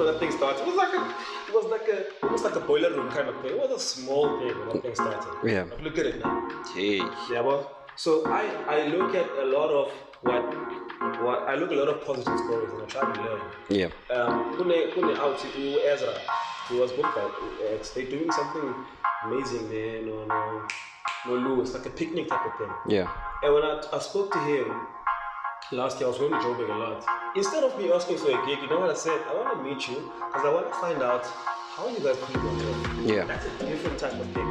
when that thing started. Almost like a boiler room kind of thing. It was a small thing when that thing started. Yeah. But look at it now. Hey. Yeah, well, so I look at a lot of what I look at a lot of positive stories and I try to learn. Yeah. Kune out to Ezra, who was booked by X. They're doing something amazing there. No, Lewis, like a picnic type of thing. Yeah. And when I spoke to him last year, I was going to Joburg a lot. Instead of me asking for a gig, you know what I said? I want to meet you because I want to find out how you guys do it. Yeah. That's a different type of thing.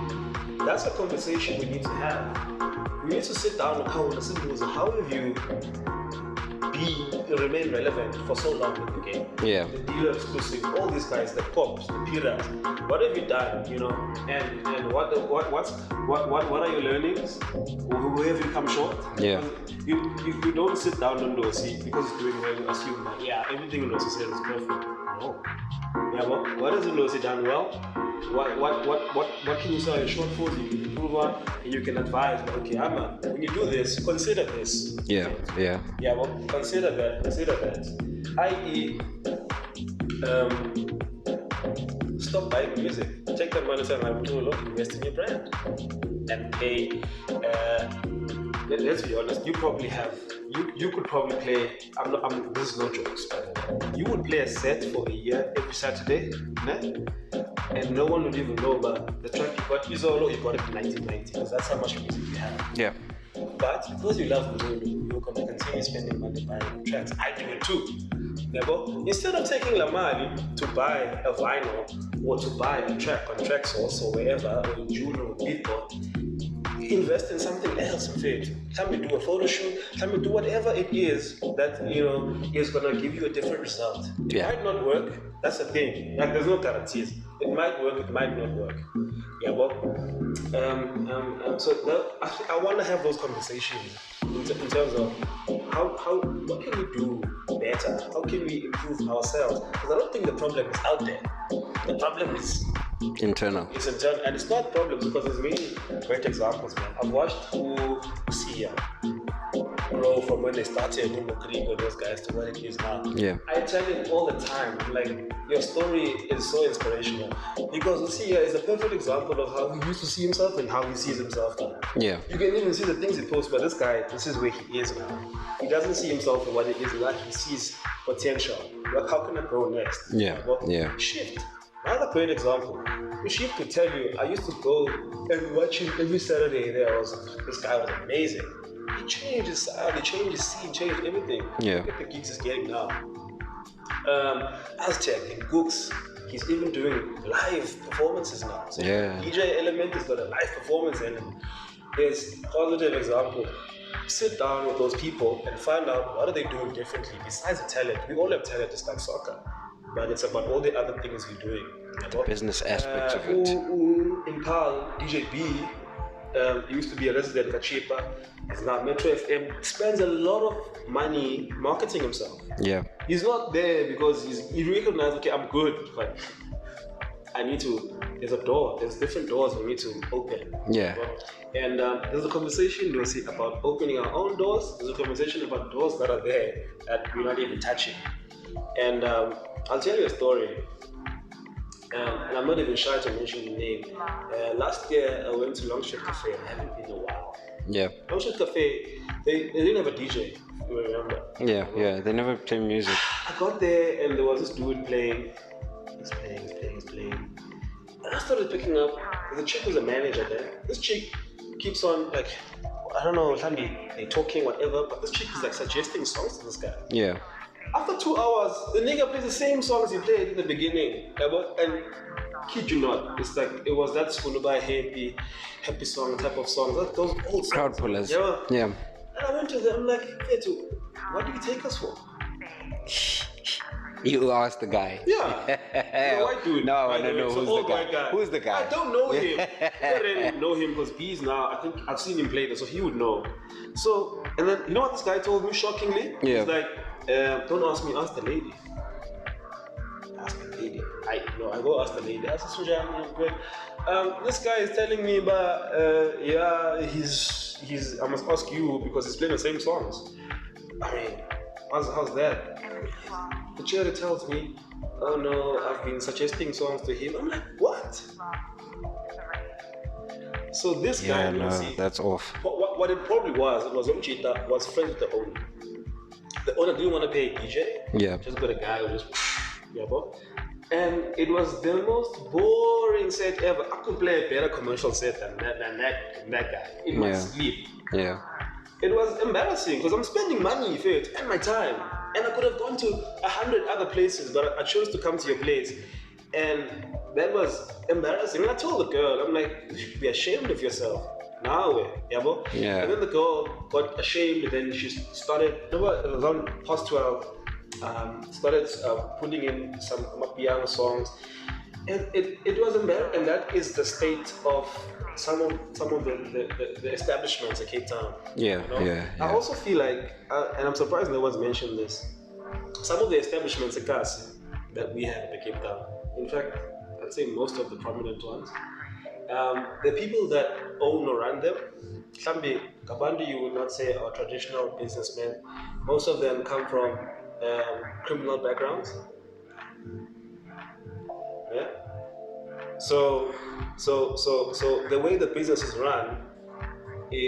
That's a conversation we need to have. We need to sit down and listen to how have you remain relevant for so long in the game. Yeah. The dealer exclusive, all these guys, the pops, the Piras, what have you done, and what are your learnings? Where have you come short? Yeah. You don't sit down on Ndo-C because it's doing well, you assume that everything in Ndo-C says is perfect. No. Yeah, well, what has Ndo-C done well? What can you say shortfalls you can improve on, and you can advise, okay, when you do this, consider this. Yeah. Yeah, well, consider that. I.e., stop buying music. Take that money and do a lot, invest in your brand. And pay, let's be honest, you could probably play, this is no jokes, by the way. You would play a set for a year every Saturday, né? And no one would even know about the track you got. You got it in 1990, because that's how much music you have. Yeah. But because you love music, you're going to continue spending money buying tracks. I do it too. Instead of taking La Mali to buy a vinyl or to buy a track on Traxsource or wherever, or Juno or Beatport, invest in something else in fact. Can we do a photo shoot? Can we do whatever it is that is gonna give you a different result? It might not work. That's the thing. Like there's no guarantees. It might work. It might not work. Yeah, well, so I want to have those conversations in terms of what can we do better? How can we improve ourselves? Because I don't think the problem is out there. The problem is internal. It's internal, and it's not problems because there's many great examples, man. I've watched Ndo-C grow from when they started in Mokrigo, those guys, to what it is now. Yeah. I tell it all the time, like, your story is so inspirational because Ndo-C is a perfect example of how he used to see himself and how he sees himself now. Yeah. You can even see the things he posts, but this guy, this is where he is now. He doesn't see himself for what it is now, he sees potential. Like, how can I grow next? Yeah. Yeah. Shift. Another great example. Shift could tell you, I used to go and watch him every Saturday. This guy was amazing. He changed his sound, he changed his scene, changed everything. Yeah. Look at the gigs he's getting now. Aztec and Gooks, he's even doing live performances now. So DJ element has got a live performance element. There's a positive example. Sit down with those people and find out what are they doing differently besides the talent. We all have talent, it's like soccer. But it's about all the other things we're doing. The business aspect of it. In Paul, DJ B, he used to be a resident at Kachipa, is now Metro FM, spends a lot of money marketing himself. Yeah. He's not there because he recognizes, okay, I'm good, but I need to, there's different doors for me to open. Yeah. And there's a conversation, Ndo-C, about opening our own doors. There's a conversation about doors that are there that we're not even touching. And I'll tell you a story. And I'm not even shy to mention the name. Last year, I went to Longshot Cafe. I haven't been in a while. Yeah. Longshot Cafe, they didn't have a DJ, if you remember. Yeah. They never play music. I got there and there was this dude playing. He's playing. And I started picking up. The chick was a manager there. This chick keeps on, like, I don't know, they're talking, whatever, but this chick is like suggesting songs to this guy. Yeah. After 2 hours, the nigga plays the same songs he played in the beginning. And kid you not, it's like it was that Skulubai happy song type of songs. Those old songs. Crowd pullers. Yeah. And I went to them, I'm like, Fetu, what do you take us for? You asked the guy. Yeah. The white dude. No, I don't know who's the guy. Who's the guy? I don't know him. I don't really know him because he's now, I think I've seen him play there, so he would know. So, and then, you know what this guy told me shockingly? Yeah. He's like, don't ask me, ask the lady. Ask the lady. I go ask the lady. I said, Sujan, this guy is telling me, but he's I must ask you because he's playing the same songs. I mean, how's that? The chair tells me, oh no, I've been suggesting songs to him. I'm like, what? So this guy, no, see, that's off. What it probably was, it was Omchita was friends with the owner. The owner didn't want to pay a DJ. Yeah. Just got a guy who just, yeah, bro. And it was the most boring set ever. I could play a better commercial set than that guy in my sleep. Yeah. It was embarrassing because I'm spending money for it and my time. And I could have gone to 100 other places, but I chose to come to your place. And that was embarrassing. And I told the girl, I'm like, you should be ashamed of yourself. Now, yeah, bro. Yeah. And then the girl got ashamed, and then she started, remember, it was on past 12, started putting in some piano songs. And it was embarrassing, and that is the state of some of the establishments in Cape Town. Yeah, you know? yeah. I also feel like, and I'm surprised no one's mentioned this, some of the establishments in Kasi that we have in Cape Town, in fact, I'd say most of the prominent ones, the people that own or run them, Kambi, Kabandi, you would not say are traditional businessmen. Most of them come from criminal backgrounds. Yeah. So the way the business is run,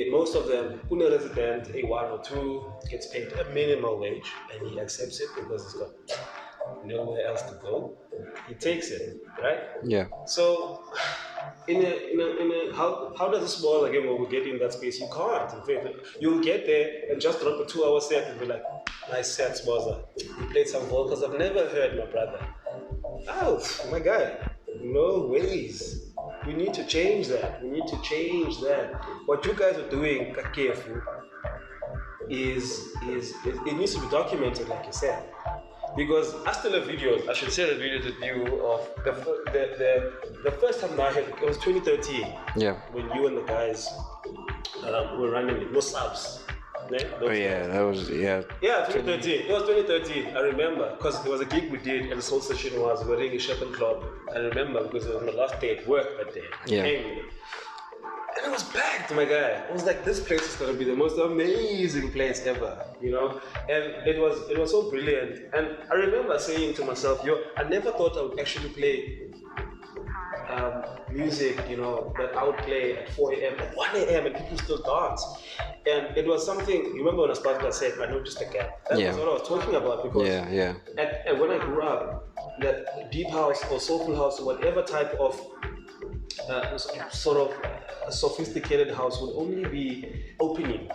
most of them, a resident, a one or two, gets paid a minimal wage, and he accepts it because he's got nowhere else to go. He takes it, right? Yeah. So, how does this ball again when we get in that space? You can't. In fact, you'll get there and just drop a 2-hour set and be like, nice set, Sboza. He played some vocals I've never heard, my brother. Oh, my guy. No ways. We need to change that. We need to change that. What you guys are doing, careful, is it needs to be documented, like you said. Because I still have videos. I should share the videos with you of the first time I had it was 2013. Yeah. When you and the guys were running it, no subs. That was Yeah, 2013. It was 2013. I remember because there was a gig we did, and the whole session was we're doing a Shepherd Club. I remember because it was my last day at work that day. Yeah. And it was packed, my guy. I was like, this place is gonna be the most amazing place ever, you know? And it was so brilliant. And I remember saying to myself, I never thought I would actually play music, you know, that I would play at 4 a.m., at 1 a.m., and people still dance. And it was something, you remember when I started, I said, I noticed a gap. That was what I was talking about because and when I grew up, that deep house or soulful house or whatever type of sort of a sophisticated house would only be opening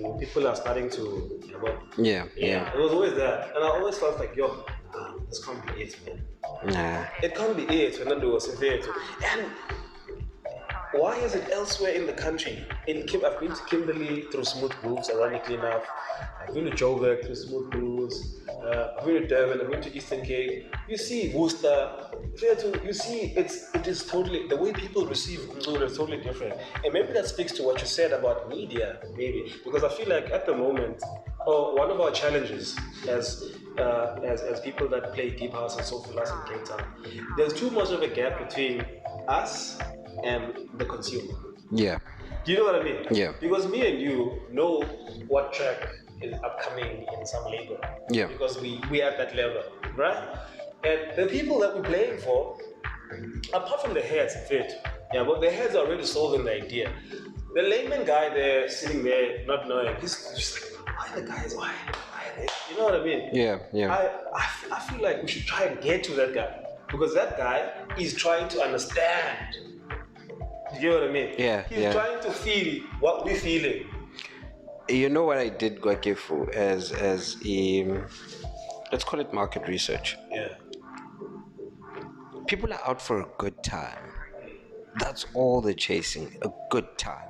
when people are starting to it was always that, and I always felt like this can't be it, man. Nah. It can't be it when Ndo was there too. And why is it elsewhere in the country? I've been to Kimberley through Smooth Grooves, ironically enough. I've been to Joburg through Smooth Grooves. I've been to Durban. I've been to Eastern Cape. You see Worcester. You see it is totally, the way people receive Mzulu is totally different. And maybe that speaks to what you said about media, maybe. Because I feel like at the moment, one of our challenges as people that play deep house and soulful house in Cape Town, there's too much of a gap between us and the consumer. Yeah. Do you know what I mean? Yeah. Because me and you know what track is upcoming in some label. Yeah. Because we are at that level, right? And the people that we're playing for, apart from the heads, but the heads are already sold in the idea. The layman guy there, sitting there, not knowing, he's just like, why the guys? Why are they? You know what I mean? Yeah. I feel like we should try and get to that guy. Because that guy is trying to understand. You get what I mean? Yeah. He's trying to feel what we're feeling. You know what I did Gwakefu as let's call it market research. Yeah. People are out for a good time. That's all they're chasing, a good time.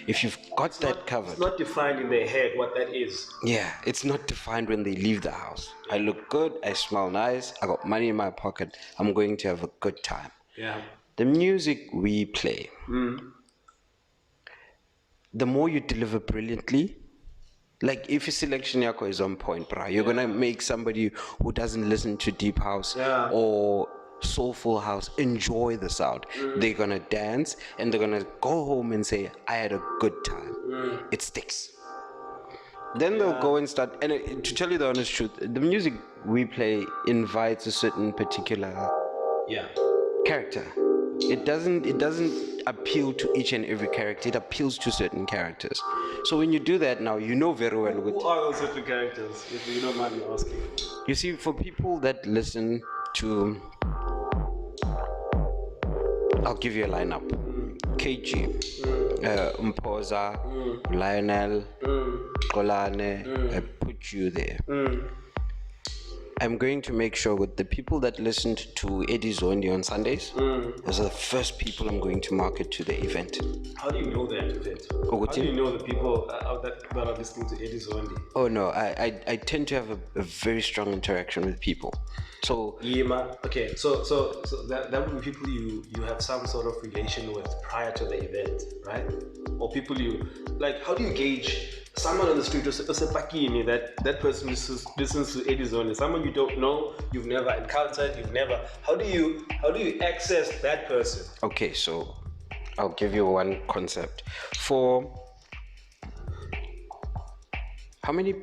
If you've got that covered. It's not defined in their head what that is. Yeah, it's not defined when they leave the house. I look good, I smell nice, I got money in my pocket, I'm going to have a good time. Yeah. The music we play, the more you deliver brilliantly, like if your selection yako is on point, bro, you're gonna make somebody who doesn't listen to deep house or soulful house enjoy the sound. They're gonna dance and they're gonna go home and say, I had a good time. It sticks. Then they'll go and start. And to tell you the honest truth, the music we play invites a certain particular character. It doesn't appeal to each and every character. It appeals to certain characters. So when you do that now, you know very well. Who are those certain characters, if you don't mind me asking? You see, for people that listen to, I'll give you a lineup. KG, Mpoza, Lionel, Kolane, I put you there. I'm going to make sure with the people that listened to Eddie Zondi on Sundays, those are the first people I'm going to market to the event. How do you know that event? How do you know the people that are listening to Eddie Zondi? Oh no, I tend to have a very strong interaction with people. So okay, so that would be people you have some sort of relation with prior to the event, right? Or people you like. How do you gauge someone on the street that person listens to Eddie Zondi? Someone you don't know, you've never encountered, how do you access that person? Okay, so I'll give you one concept. For how many,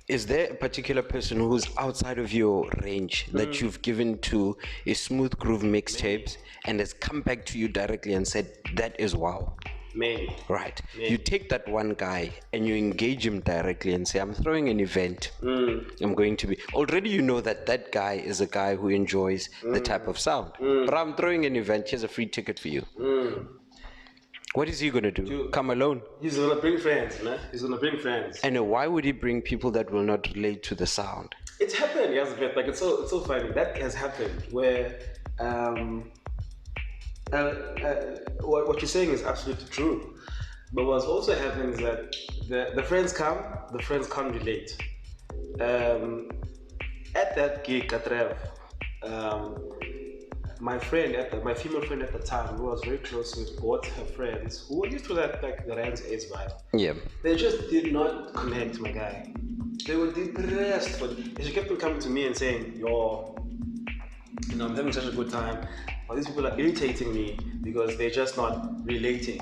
is there a particular person who's outside of your range that you've given to a Smooth Groove mixtapes and has come back to you directly and said, that is wow? Maybe. Right. Maybe. You take that one guy and you engage him directly and say, I'm throwing an event. I'm going to be... Already you know that guy is a guy who enjoys the type of sound. But I'm throwing an event. Here's a free ticket for you. What is he going to do? Come alone? He's going to bring friends, man. He's going to bring friends. And why would he bring people that will not relate to the sound? It's happened, yes, like it's so funny. That has happened where... what you're saying is absolutely true, but what's also happening is that the friends come, the friends can't relate. At that gig at Rev, my female friend at the time, who I was very close with, brought her friends who were used to that, like the Rand's AIDS vibe. Yeah. They just did not connect, my guy. They were depressed, but she kept on coming to me and saying, yo, I'm having such a good time. But these people are irritating me because they're just not relating.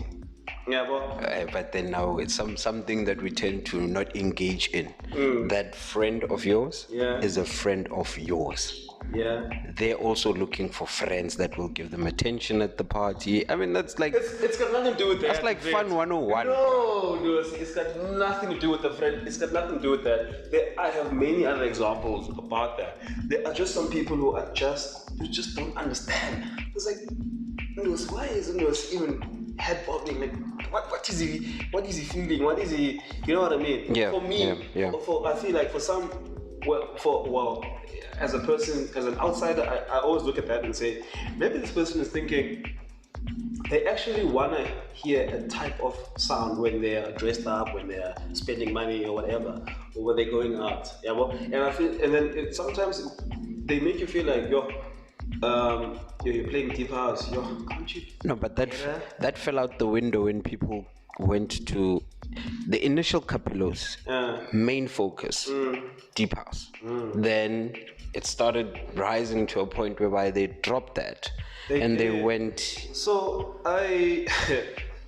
Yeah, but then now it's something that we tend to not engage in. That friend of yours is a friend of yours. Yeah. They're also looking for friends that will give them attention at the party. I mean, that's like... It's got nothing to do with that. That's like fun 101. No, it's got nothing to do with the friend. It's got nothing to do with that. I have many other examples about that. There are just some people who just don't understand. It's like, Ndo-C, why is Ndo-C even head bobbing? Like, what is he feeling? What is he, you know what I mean? Yeah. For me, I feel like for some, as a person, as an outsider, I always look at that and say, maybe this person is thinking they actually want to hear a type of sound when they're dressed up, when they're spending money or whatever, or when they're going out. Yeah, and I feel, and then sometimes they make you feel like you're playing deep house. Can't you? No, but that fell out the window when people went to the initial Capilos main focus, deep house. Then it started rising to a point whereby they dropped that they went. So I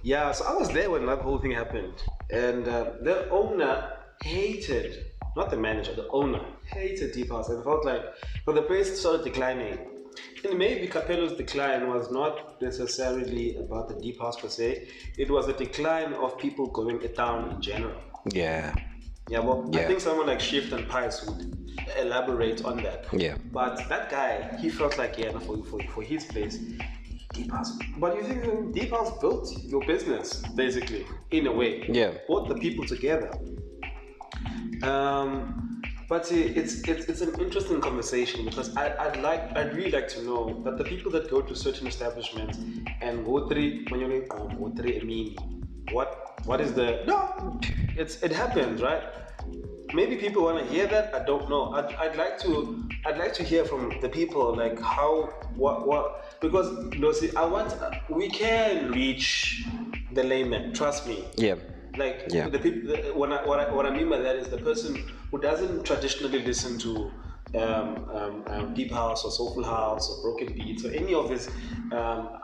was there when that whole thing happened, and the owner hated, not the manager, the owner hated deep house, and felt like, but the place started declining. And maybe Capelo's decline was not necessarily about the deep house per se. It was a decline of people going down in general. Yeah. I think someone like Shift and Pice would elaborate on that. Yeah. But that guy, he felt like, for his place, deep house. But you think deep house built your business, basically, in a way. Yeah. Brought the people together. But see, it's an interesting conversation because I'd really like to know that the people that go to certain establishments and what is the it happens, right? Maybe people want to hear that. I don't know. I'd like to hear from the people, like what because Ndo-C, we can reach the layman, trust me. Yeah. The people. What I mean by that is the person who doesn't traditionally listen to deep house or soulful house or broken beats or any of this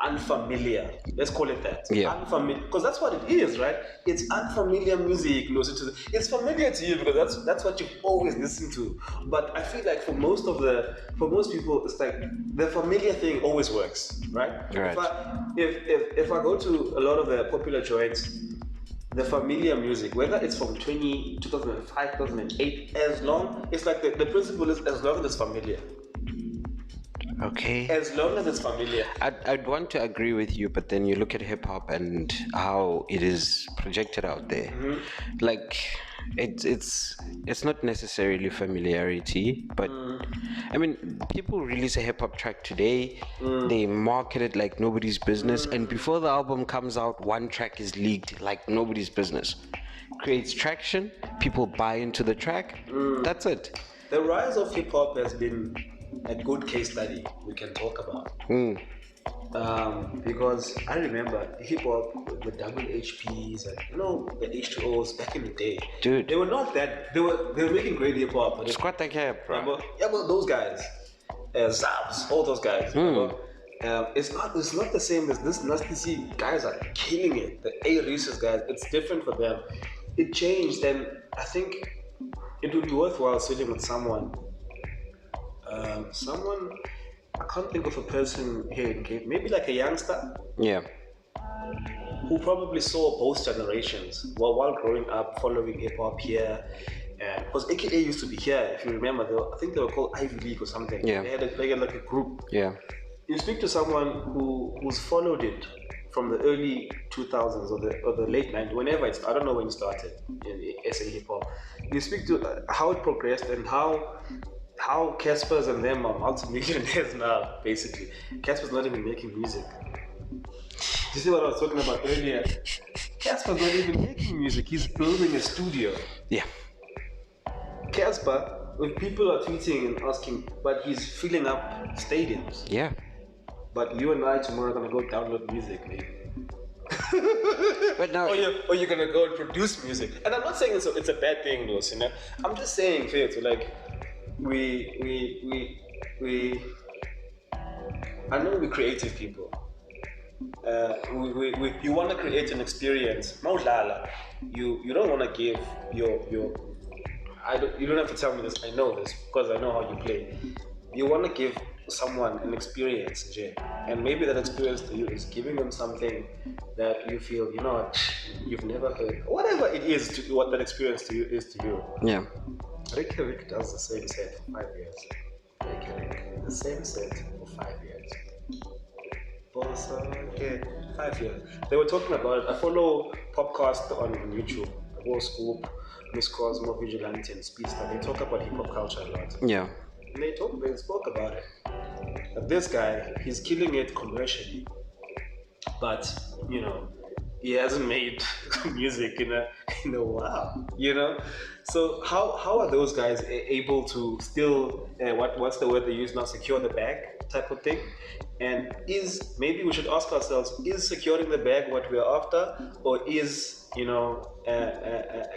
unfamiliar, let's call it that. Yeah. Unfamiliar, because that's what it is, right? It's unfamiliar music. It's familiar to you because that's what you've always listened to. But I feel like for most people, it's like the familiar thing always works, right? Right. If I go to a lot of the popular joints, the familiar music, whether it's from 2005, 2008, it's like the principle is as long as it's familiar. Okay. As long as it's familiar. I'd want to agree with you, but then you look at hip hop and how it is projected out there. Like, it's not necessarily familiarity, but I mean, people release a hip hop track today, they market it like nobody's business, and before the album comes out, one track is leaked like nobody's business. Creates traction, people buy into the track. That's it. The rise of hip hop has been a good case study we can talk about. Because I remember hip hop, the double HPs and the H2Os back in the day. Dude, they were not that. They were making great hip hop. But squat the cap, bro. Yeah, but those guys, Zabs, all those guys. It's not the same as this. Ndo-C guys are killing it. The A-Reese's guys, it's different for them. It changed, and I think it would be worthwhile sitting with someone. I can't think of a person here in Cape, maybe like a youngster. Yeah. Who probably saw both generations while growing up, following hip hop here. Because AKA used to be here, if you remember. I think they were called Ivy League or something. Yeah. They had like a group. Yeah. You speak to someone who's followed it from the early 2000s or the late 90s, whenever it's, I don't know when it started in SA hip hop. You speak to how it progressed and how Casper's and them are multi-millionaires now, basically. Casper's not even making music. Do you see what I was talking about earlier? Casper's not even making music, he's building a studio. Yeah. Casper, when people are tweeting and asking, but he's filling up stadiums. Yeah. But you and I tomorrow are gonna go download music, maybe. But now, or you're gonna go and produce music. And I'm not saying it's a bad thing, though, you know. I'm just saying, like, I know we're creative people. You want to create an experience. Maudlala, you don't want to give your you don't have to tell me this. I know this because I know how you play. You want to give someone an experience, Jay, and maybe that experience to you is giving them something that you feel, you've never heard. Whatever it is, what that experience to you is to you. Yeah. Rick does the same set for 5 years. The same set for 5 years. Okay, 5 years. They were talking about it. I follow Popcast on YouTube. War Scoop, Miss Cosmo, Vigilante, and Speedster. They talk about hip hop culture a lot. Yeah. And they spoke about it. But this guy, he's killing it commercially. But, he hasn't made music in a while, So how are those guys able to still, what's the word they use now, secure the bag type of thing? And maybe we should ask ourselves, is securing the bag what we're after, or is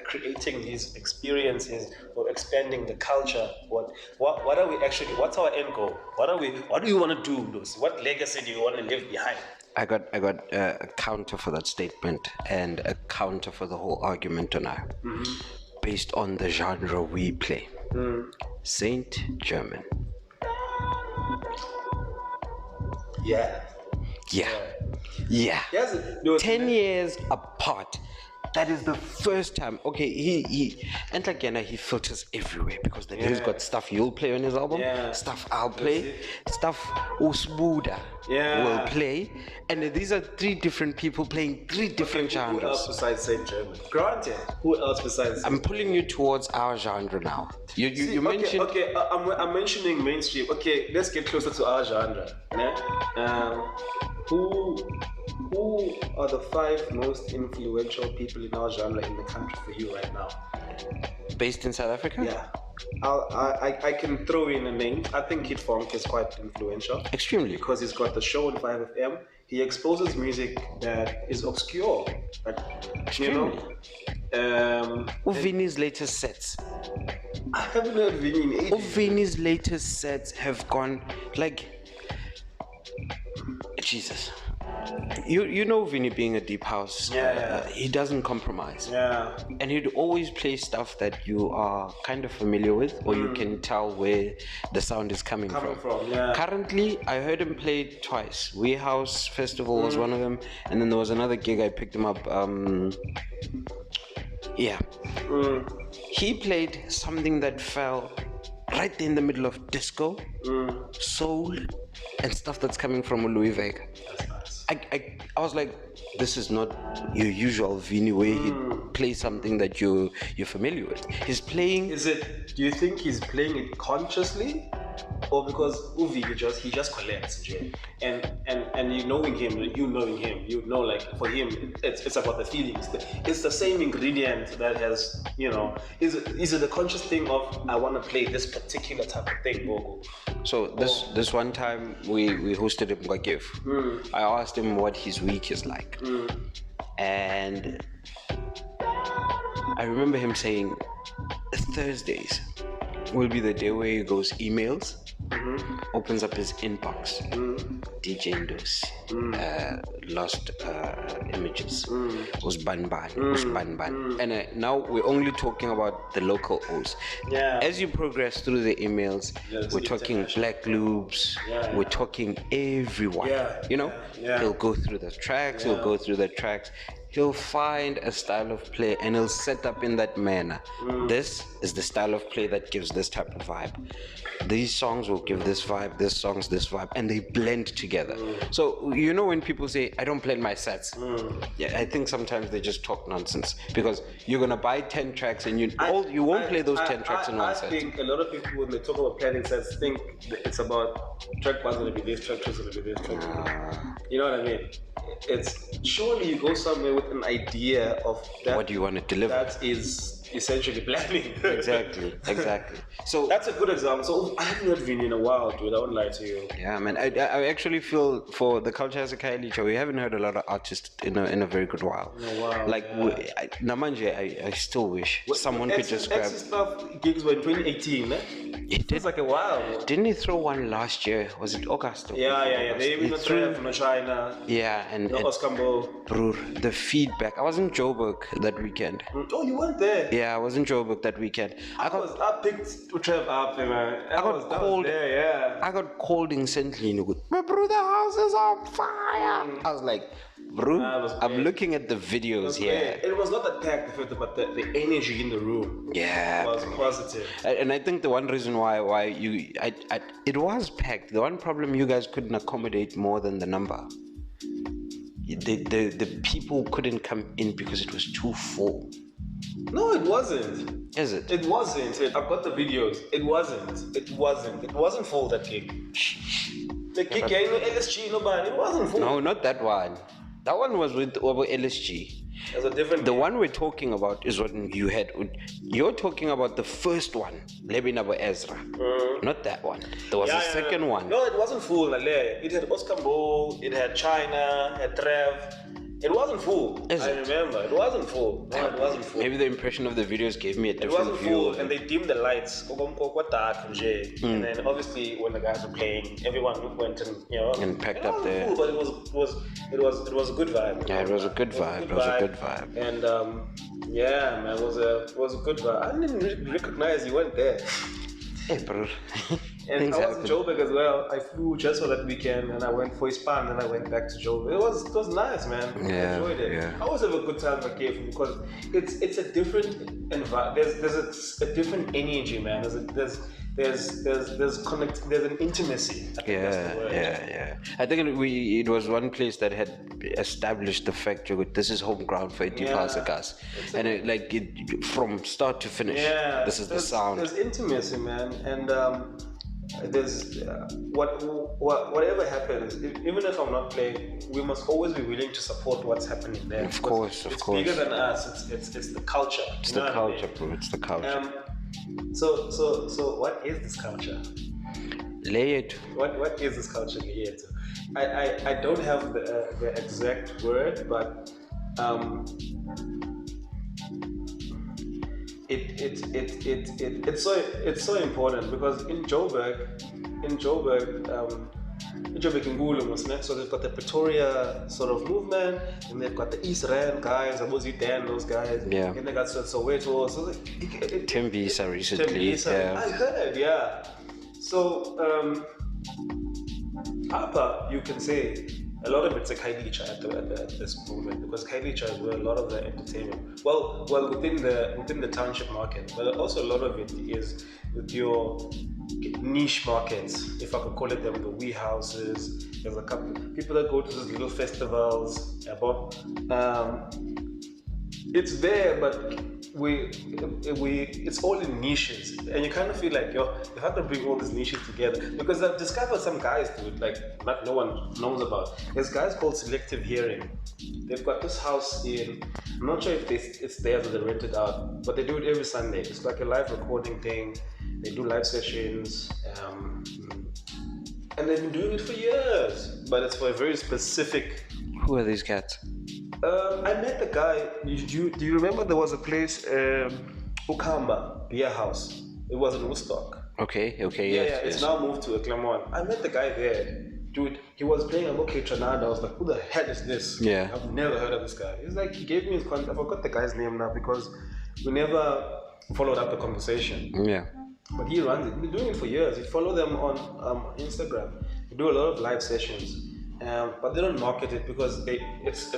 creating these experiences or expanding the culture? What are we actually? What's our end goal? What do you want to do, Ndo-C? What legacy do you want to leave behind? I got a counter for that statement and a counter for the whole argument tonight, based on the genre we play. Saint German. Yeah. 10 years apart. That is the first time. Okay, he and again he filters everywhere because then he's got stuff you'll play on his album, stuff I'll play, stuff Sboza will play, and these are three different people playing three different genres. Who else besides Saint German? Granted, who else besides? I'm pulling you towards our genre now. You mentioned. Okay, I'm mentioning mainstream. Okay, let's get closer to our genre. Yeah? Who are the 5 most influential people in our genre in the country for you right now? Based in South Africa? Yeah. I can throw in a name. I think Kid Funk is quite influential. Extremely. Because he's got the show on 5FM. he exposes music that is obscure. Like, Extremely. and Vinny's latest sets. I haven't heard Vinny in ages. Vinny's latest sets have gone like Jesus. You know Vinny being a deep house. He doesn't compromise. Yeah. And he'd always play stuff that you are kind of familiar with, or you can tell where the sound is coming from. Yeah. Currently, I heard him play twice. Warehouse Festival was one of them, and then there was another gig I picked him up. He played something that fell right in the middle of disco, soul, and stuff that's coming from Louis Vega. I was like, this is not your usual Vinny where he plays something that you're familiar with. He's playing. Do you think he's playing it consciously, or because Uvi he just collects, Jay? And you knowing him, you know, like for him, it's about the feelings. It's the same ingredient that has, is it the conscious thing of I want to play this particular type of thing, Gogo? So this one time we hosted him Gwakev. I asked him what his week is like, and I remember him saying Thursdays will be the day where he goes emails, opens up his inbox, DJ Ndo-C, lost images, was ban. And now we're only talking about the local O's. Yeah. As you progress through the emails, we're talking Black Loops, we're talking everyone. He'll go through the tracks, he'll find a style of play and he'll set up in that manner. This is the style of play that gives this type of vibe. These songs will give this vibe, this song's this vibe, and they blend together. So, when people say, I don't blend my sets, I think sometimes they just talk nonsense, because you're going to buy 10 tracks and you won't play those 10 tracks in one set. I think a lot of people, when they talk about planning sets, think it's about track one's going to be this, track two's going to be this, track two. You know what I mean? It's surely you go somewhere with an idea of that. What do you want to deliver? That is essentially planning. Exactly. So that's a good example. So I haven't heard Vinny in a while, dude. I won't lie to you. Yeah, man. I actually feel for the culture as a Kailicha, we haven't heard a lot of artists in a very good while. Namanje, I still wish someone could just grab. Stuff gigs were in 2018. It feels like a while. Didn't he throw one last year? Was it August? Yeah. They even threw from China. Yeah, and Oskambo. Bro, the feedback. I was in Joburg that weekend. Oh, you weren't there? Yeah, I was in Joburg that weekend. I picked Trev up, man. I got called instantly. My brother, the house is on fire. I was like, bro, I'm looking at the videos here. It was not the tech, but the energy in the room. Yeah, was positive. And I think the one reason why it was packed. The one problem, you guys couldn't accommodate more than the number. The people couldn't come in because it was too full. No, it wasn't. Is it? It wasn't. I've got the videos. It wasn't full, that gig. The gig, LSG, it wasn't full. No, not that one. That one was with LSG. There's a different. The one we're talking about is what you had. You're talking about the first one, Lebinabo Ezra. Not that one. There was a second one. No, it wasn't full. It had Oskambo, it had China, it had Trev. It wasn't full. I remember. It wasn't full. No, it wasn't full. Maybe the impression of the videos gave me a different view. It wasn't full, and they dimmed the lights. And then obviously when the guys were playing, everyone went and packed up there. Full, but it was a good vibe. Yeah, it was a good vibe. It was a good vibe. And man, it was a good vibe. I didn't recognize you weren't there. Hey, bro. And I was in Joburg as well. I flew just for that weekend, and I went for Ispan, and I went back to Joburg. It was nice, man. I enjoyed it. Yeah. I always have a good time at Cape because it's a different environment. There's a different energy, man. There's an intimacy. Yeah. I think it was one place that had established the fact that this is home ground for a deep house gas, and it from start to finish. Yeah, this is the sound. There's intimacy, man, and there's whatever happens. Even if I'm not playing, we must always be willing to support what's happening there. Of course. It's bigger than us. It's the culture. It's the culture, bro. It's the culture. So what is this culture? Lay it. What is this culture? I don't have the exact word, but it's so important because in Joburg, Joburg in Gulu, so they've got the Pretoria sort of movement, and they've got the East Rand guys, Abozi Dan, those guys, Yeah. and they got Soweto, so Tim Visa recently. Yeah. I heard, yeah. So Apa, you can say a lot of it's a Kailicha at this movement because Kailicha is where a lot of the entertainment, well within the township market, but also a lot of it is with your niche markets, if I could call it them, the wee houses. There's a couple people that go to these little festivals. It's there, but it's all in niches, and you kind of feel like, yo, if I could bring all these niches together, because I've discovered some guys, dude, like no one knows about. There's guys called Selective Hearing. They've got this house in, I'm not sure if it's theirs or they rent it out, but they do it every Sunday. It's like a live recording thing. They do live sessions, and they've been doing it for years, but it's for a very specific. Who are these cats? I met the guy. Do you remember there was a place, Ukamba Beer House? It was in Woodstock. Okay, Yeah, yes. it's now moved to a Clermont. I met the guy there. Dude, he was playing a okay Trinidad. I was like, who the hell is this? Yeah. I've never heard of this guy. He's like, he gave me his contact. I forgot the guy's name now because we never followed up the conversation. Yeah. But he runs it. He's been doing it for years. You follow them on Instagram. They do a lot of live sessions, but they don't market it because it's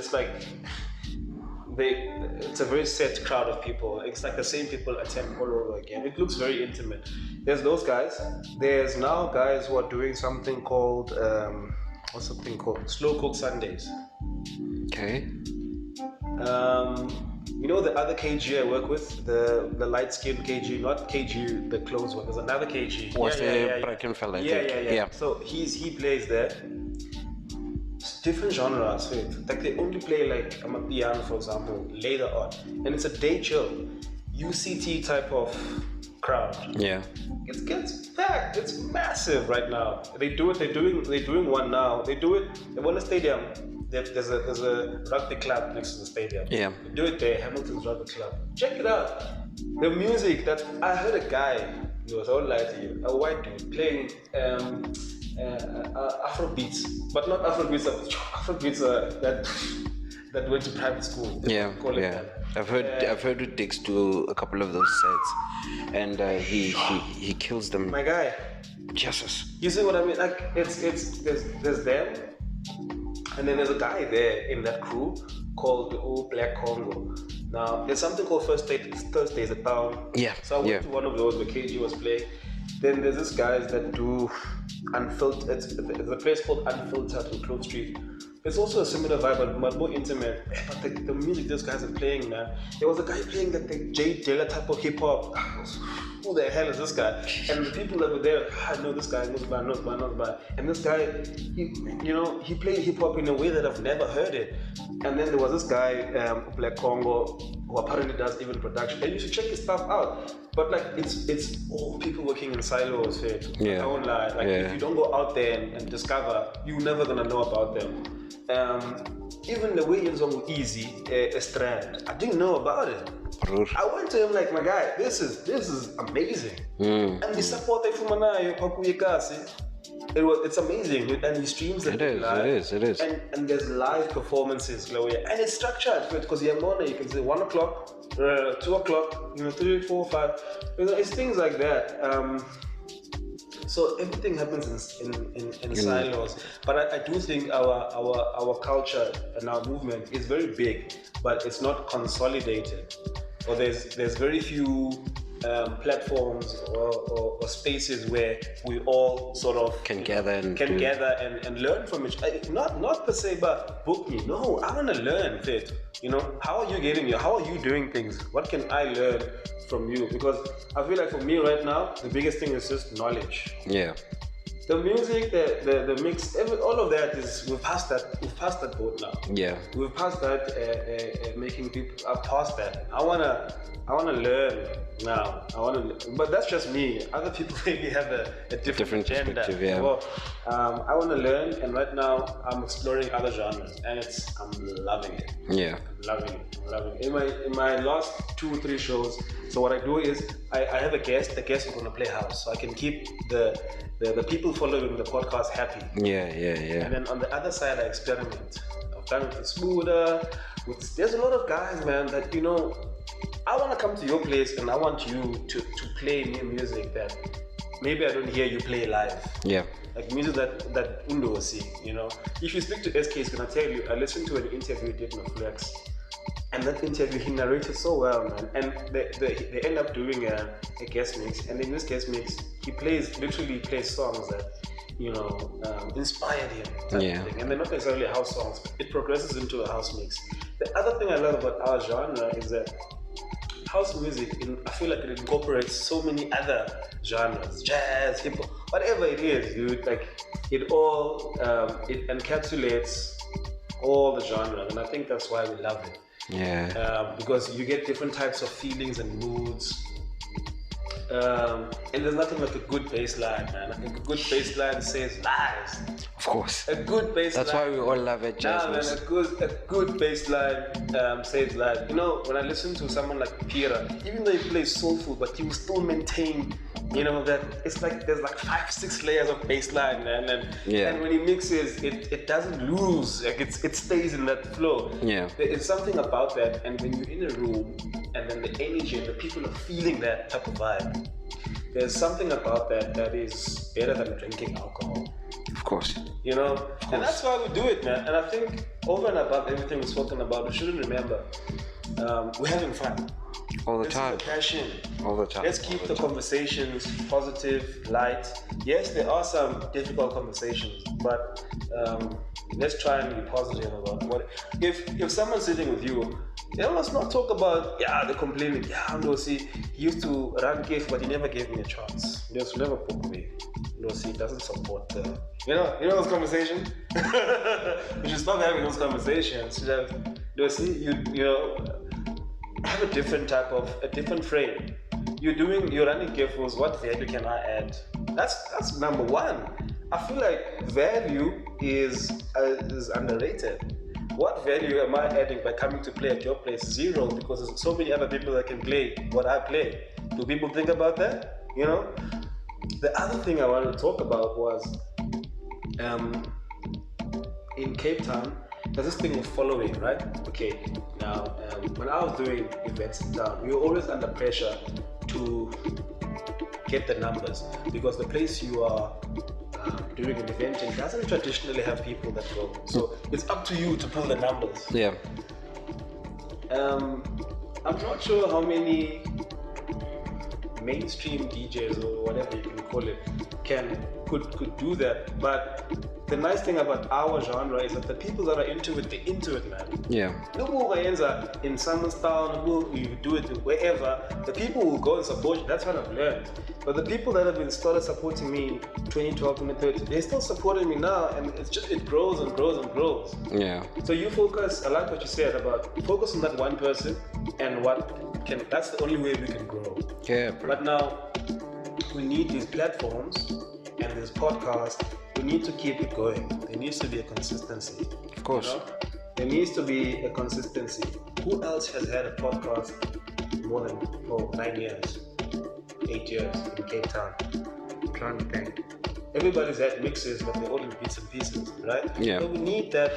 a very set crowd of people. It's like the same people attend all over again. It looks very intimate. There's those guys. There's now guys who are doing something called Slow Cook Sundays. Okay. You know the other KG I work with, the light skinned KG, not KG the clothes one. There's another KG. Was the Brackenfell, I think. Yeah. So he plays there. Different genres, right? Like they only play like a piano, for example, later on, and it's a day chill, UCT type of crowd. Yeah. It gets packed. It's massive right now. They do it. They're doing one now. They do it. They want a stadium. There's a rugby club next to the stadium. Yeah. They do it there. Hamilton's Rugby Club. Check it out. The music that I heard a guy. I won't lie to you. A white dude playing Afrobeats, but not Afrobeats. Afrobeats that went to private school. Yeah. Call it that. I've heard it takes to a couple of those sets, and he kills them. My guy. Jesus. You see what I mean? Like there's them, and then there's a guy there in that crew called the Black Congo. Now there's something called Thursdays at town. Yeah. So I went to one of those where KG was playing. Then there's this guys that do Unfiltered. It's a place called Unfiltered in Clove Street. It's also a similar vibe, but more intimate. But the music those guys are playing, man. There was a guy playing the Jay Dilla type of hip hop. Who the hell is this guy? And the people that were there, I know this guy, knows by. And this guy, he played hip hop in a way that I've never heard it. And then there was this guy, Black Congo, who apparently does even production. And you should check his stuff out. But like it's all people working in silos here. Yeah. I won't lie. Like if you don't go out there and discover, you're never gonna know about them. Even the way it's on Easy Strand, I didn't know about it. I went to him like, my guy, this is amazing. And the support I Fumanayo, Papuyekasi, it's amazing, and he streams it live. It is. And there's live performances, and it's structured because you can say 1 o'clock, 2 o'clock, 3, 4, 5. It's things like that. So everything happens in silos. But I do think our culture and our movement is very big, but it's not consolidated. Or there's very few platforms or spaces where we all sort of can gather and learn from each other. Not per se, but book me. No, I want to learn it. How are you getting here? How are you doing things? What can I learn from you? Because I feel like for me right now, the biggest thing is just knowledge. Yeah. The music, the mix, all of that is we've passed that boat now. Yeah. We've passed that making people. I've passed that. I wanna learn now. But that's just me. Other people maybe have a different agenda. Perspective. Yeah. Well, I want to learn, and right now I'm exploring other genres, and I'm loving it. Yeah. I'm loving it. In my last 2 or 3 shows, so what I do is I have a guest. The guest is gonna play house, so I can keep the people following the podcast happy. Yeah. And then on the other side, I experiment. I've done it with Sboza. There's a lot of guys, man, that I want to come to your place and I want you to play new music that maybe I don't hear you play live. Yeah. Like music that Ndo-C, If you speak to SK, he's gonna tell you. I listened to an interview he did with Flex, and that interview he narrated so well, man. And they end up doing a guest mix, and in this guest mix, he literally plays songs that inspired him. Yeah. And they're not necessarily house songs, but it progresses into a house mix. The other thing I love about our genre is that house music, I feel like it incorporates so many other genres, jazz, hip hop, whatever it is, dude. Like it all, it encapsulates all the genres, and I think that's why we love it. Yeah. Because you get different types of feelings and moods. And there's nothing like a good bass line, man. Like a good bass line says lies. Of course. A good bass line. That's why we all love it, jazz. Man, a good bass line says lies. When I listen to someone like Pira, even though he plays soulful, but he will still maintain, that it's like there's like 5-6 layers of bass line, man. And when he mixes, it doesn't lose. Like it stays in that flow. Yeah. There is something about that, and when you're in a room, and then the energy and the people are feeling that type of vibe. There's something about that is better than drinking alcohol. Of course. And that's why we do it, man. And I think over and above everything we've spoken about, we shouldn't remember we're having fun. All the time. This is the passion. All the time. Let's keep the conversations positive, light. Yes, there are some difficult conversations, but let's try and be positive about what. If someone's sitting with you, they must not talk about they're complaining. Ndo-C, he used to run GIF, but he never gave me a chance. He just never booked me. Ndo-C doesn't support those conversations. We should stop having those conversations. Ndo-C, have a different frame. You're running GIFs. What value can I add? That's number one. I feel like value is underrated. What value am I adding by coming to play at your place? 0, because there's so many other people that can play what I play. Do people think about that? The other thing I wanted to talk about was in Cape Town, there's this thing of following, right? Okay, now when I was doing events in town, we were always under pressure to get the numbers, because the place you are doing an event in doesn't traditionally have people that go. So it's up to you to pull the numbers. Yeah. I'm not sure how many mainstream DJs or whatever you can call it could do that, but the nice thing about our genre is that the people that are into it, they're into it, man. Yeah. In Summerstown, you do it wherever, the people will go and support you. That's what I've learned. But the people that have been started supporting me in 2012, 2013, they're still supporting me now, and it grows and grows and grows. Yeah. So you focus, I like what you said about focus on that one person and that's the only way we can grow. Yeah, bro. But now, we need these platforms and this podcast. We need to keep it going. There needs to be a consistency. Of course. There needs to be a consistency. Who else has had a podcast more than 9 years, 8 years in Cape Town? I'm trying to think. Everybody's had mixes, but they're all in bits and pieces, right? Yeah. So we need that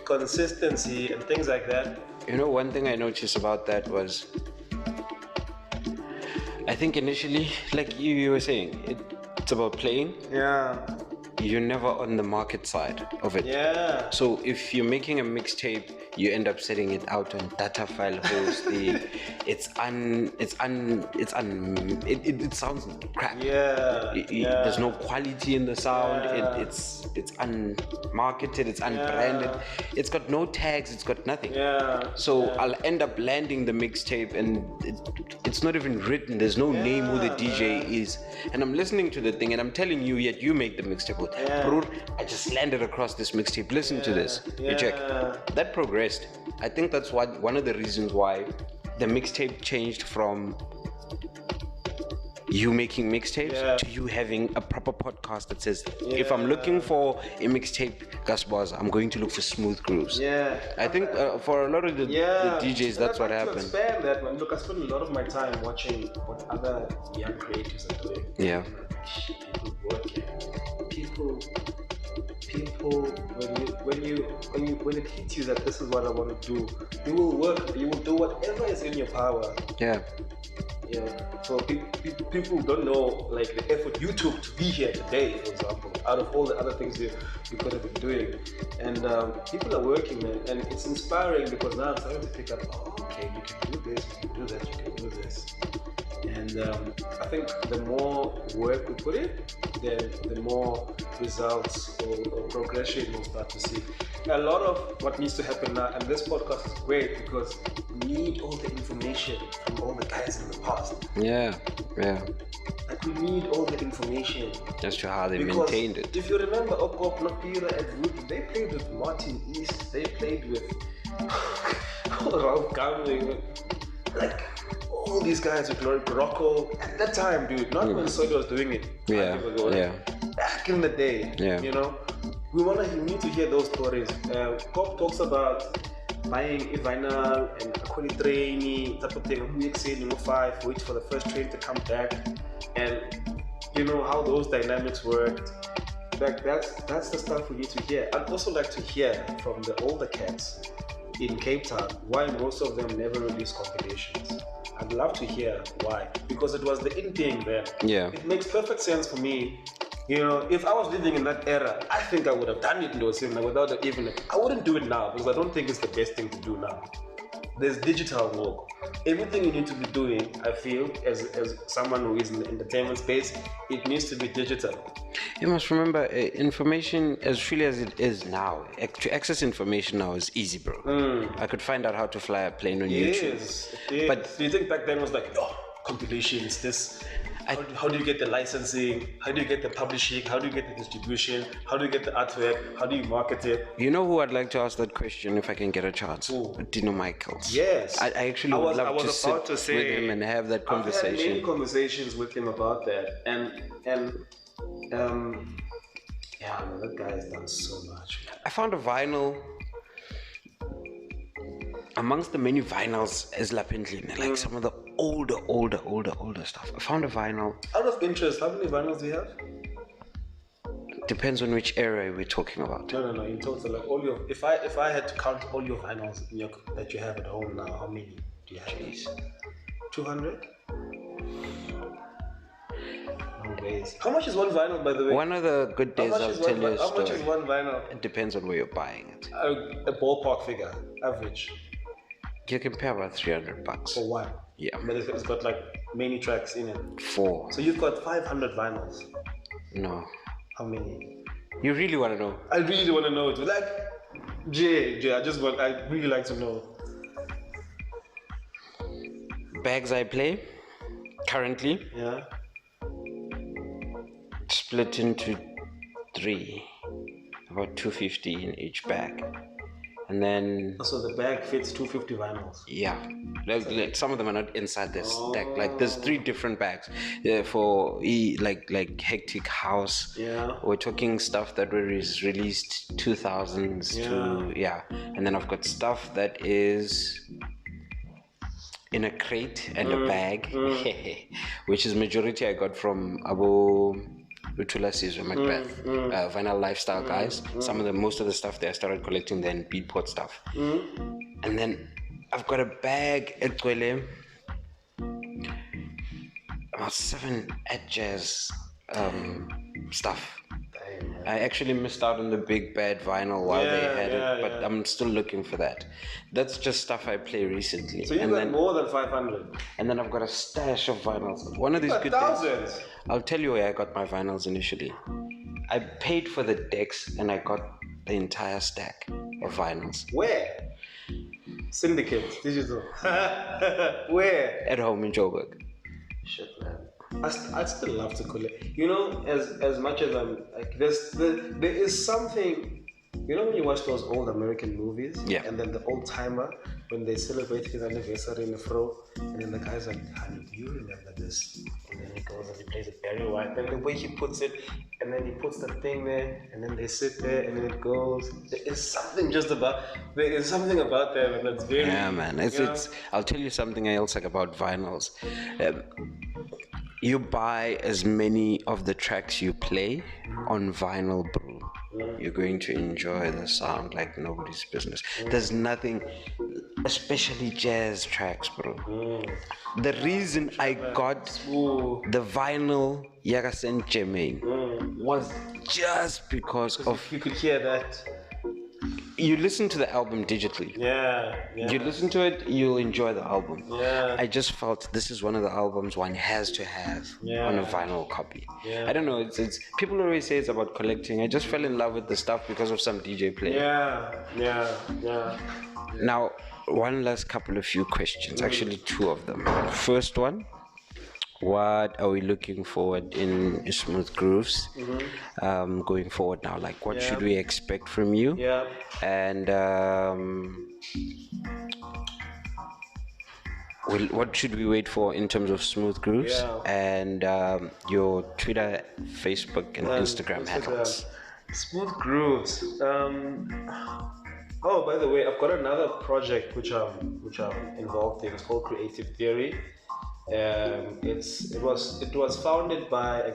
consistency and things like that. One thing I noticed about that was, I think initially, like you were saying, it's about playing. Yeah. you're never on the market side of it. Yeah. So if you're making a mixtape, you end up setting it out on data file hosting. it sounds crap. There's no quality in the sound. It's unmarketed. It's unbranded. It's got no tags. It's got nothing. So I'll end up landing the mixtape and it's not even written. There's no name who the DJ is. And I'm listening to the thing and I'm telling you, yet you make the mixtape. Bror, I just landed across this mixtape. Listen to this. You check. That progressed. I think that's one of the reasons why the mixtape changed from you making mixtapes to you having a proper podcast that says, if I'm looking for a mixtape, Sboza, I'm going to look for smooth grooves. I think for a lot of the DJs, that's what happened. Expand that, man. Look, I spend a lot of my time watching what other young creators are doing. People working. People, when it hits you that this is what I want to do, you will work. You will do whatever is in your power. So people don't know like the effort you took to be here today, for example, out of all the other things you could have been doing. And people are working, man, and it's inspiring because now I'm starting to pick up, okay, you can do this, you can do that, you can do this. And I think the more work we put in, then the more results or progression we'll start to see. A lot of what needs to happen now, and this podcast is great because we need all the information from all the guys in the past. Like we need all the information as to how they maintained it. If you remember Okop, Nopira, and Rudy, they played with Martin East, they played with Ralph Gambling, like all these guys with Rocco at that time, dude. Not when Soda was doing it. Back in the day, you know, we need to hear those stories. Cop talks about buying a vinyl and a quality training type of thing. Mixing 5, wait for the first train to come back, and you know how those dynamics worked. Like that's the stuff we need to hear. I'd also like to hear from the older cats in Cape Town why most of them never release compilations. I'd love to hear why, because it was the in thing then. It makes perfect sense for me. You know, if I was living in that era, I think I would have done it without even. I wouldn't do it now because I don't think it's the best thing to do now. There's digital work. Everything you need to be doing, I feel, as someone who is in the entertainment space, it needs to be digital. You must remember, information, as freely as it is now, to access information now is easy, bro. I could find out how to fly a plane on YouTube. But do you think back then was like, compilations, this? How do you get the licensing? How do you get the publishing? How do you get the distribution? How do you get the artwork? How do you market it? You know who I'd like to ask that question if I can get a chance? Dino Michaels. Yes. I actually would love to sit with him and have that conversation. I've had many conversations with him about that. And that guy has done so much. I found a vinyl. Amongst the many vinyls is Lapentline, like some of the older stuff. I found a vinyl. Out of interest, how many vinyls do you have? Depends on which area we're talking about. No. In total, like all your. If I had to count all your vinyls that you have at home now, how many do you have? 200. No ways. How much is one vinyl, by the way? One of the good days I'll tell you a story. How much is one vinyl? It depends on where you're buying it. A ballpark figure, average. You can pay about $300 for one. But it's got like many tracks in it. 4. So you've got 500 vinyls. No. How many? You really want to know? I really want to know. Like, Jay, I really like to know. Bags I play currently. Split into 3. About 250 in each bag. And then... So the bag fits 250 vinyls? Like some of them are not inside this stack. Like there's 3 different bags for like Hectic House. We're talking stuff that was released 2000s to... And then I've got stuff that is in a crate and a bag, which is majority I got from Abu... Utula Caesar Macbeth, vinyl lifestyle guys. Most of the stuff there I started collecting then Beatport stuff. And then I've got a bag at Kwele, about 7 at jazz stuff. I actually missed out on the big bad vinyl while they had it, but I'm still looking for that. That's just stuff I play recently. So you got more than 500. And then I've got a stash of vinyls. One of these good thousands. days, I'll tell you where I got my vinyls initially. I paid for the decks and I got the entire stack of vinyls. Where? Syndicate, digital. Where? At home in Joburg. Shit, man. I'd still love to collect. You know, as much as I'm like, there is something. You know when you watch those old American movies, and then the old timer when they celebrate his anniversary in the fro, and then the guy's like, "Honey, do you remember this?" And then he goes and he plays it very white. Then the way he puts it, and then he puts the thing there, and then they sit there, and then it goes. There is something about that, and that's very. Yeah, man. It's. I'll tell you something else like about vinyls. You buy as many of the tracks you play on vinyl, bro. You're going to enjoy the sound like nobody's business. There's nothing, especially jazz tracks, bro. The reason I got the vinyl Yagasen Jermaine was just because of... You could hear that. You listen to the album digitally. Yeah. You listen to it, you'll enjoy the album. Yeah. I just felt this is one of the albums one has to have on a vinyl copy. Yeah. I don't know, it's people always say it's about collecting. I just fell in love with the stuff because of some DJ playing. Yeah. Now, one last couple of few questions, actually two of them. First one, what are we looking forward in Smooth Grooves going forward now? Like, what should we expect from you? Yeah. And what should we wait for in terms of Smooth Grooves? Yeah. And your Twitter, Facebook, and Instagram handles. Smooth Grooves. Oh, by the way, I've got another project which I'm involved in. It's called Creative Theory. It was founded by a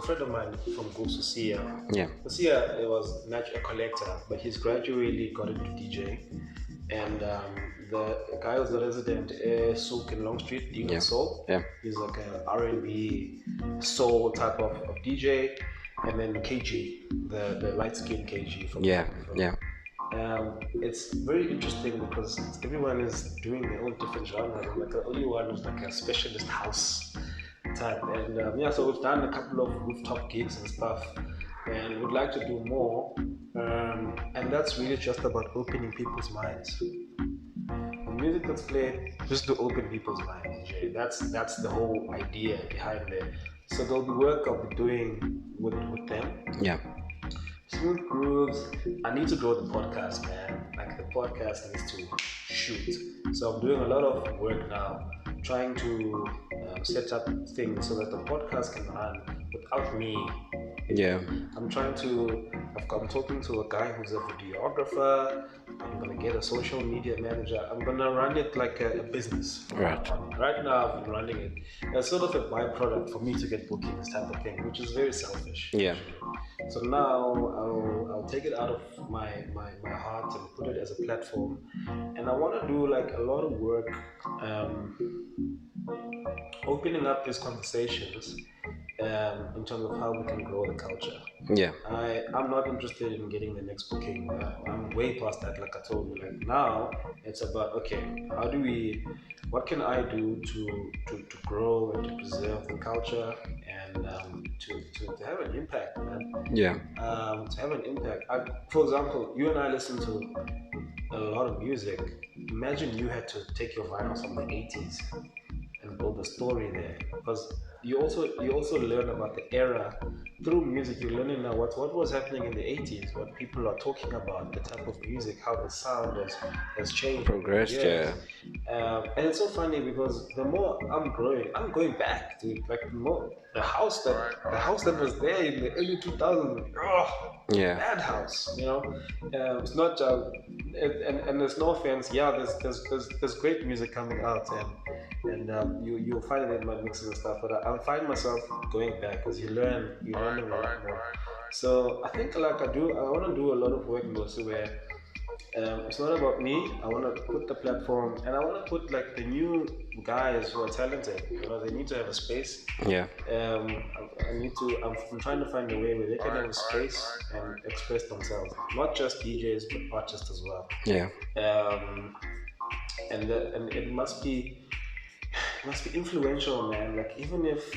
friend of mine from Ndo-C. Ndo-C was a collector, but he's gradually got into DJ. And the guy was the resident Souk in Long Street, Demon Soul. He's like an R&B soul type of DJ. And then KG, the light-skinned KG from it's very interesting because everyone is doing their own different genres. Like the only one was like a specialist house type, and so we've done a couple of rooftop gigs and stuff, and we'd like to do more. And that's really just about opening people's minds. The music that's played just to open people's minds. That's the whole idea behind it. So there'll be work I'll be doing with them. Yeah. Smooth Grooves. I need to grow the podcast, man. Like the podcast needs to shoot. So I'm doing a lot of work now, trying to set up things so that the podcast can run without me. Yeah. I'm talking to a guy who's a videographer. I'm gonna get a social media manager. I'm gonna run it like a business. Right now I've been running it as sort of a byproduct for me to get bookings type of thing, which is very selfish. Yeah. So now I'll take it out of my heart and put it as a platform. And I want to do like a lot of work opening up these conversations in terms of how we can grow the culture. Yeah. I'm not interested in getting the next booking. I'm way past that, like I told you. Like now it's about, okay, what can I do to grow and to preserve the culture and to have an impact, man. Yeah. To have an impact. For example, you and I listen to a lot of music. Imagine you had to take your vinyls from the 80s and build a story there, because you also learn about the era through music. You're learning now what was happening in the 80s, what people are talking about, the type of music, how the sound has changed, progressed. And it's so funny because the more I'm growing, I'm going back to like the house that was there in the early 2000s. Bad house, it's not and there's no offense. There's great music coming out, and you'll find it in my mixes and stuff, but I find myself going back because you learn a lot more. So I think like I want to do a lot of work in Ndo-C where It's not about me. I want to put the platform, and I want to put like the new guys who are talented. They need to have a space. Yeah. I need to. I'm trying to find a way where they can have a space and express themselves. Not just DJs, but artists as well. Yeah. And it must be influential, man. Like even if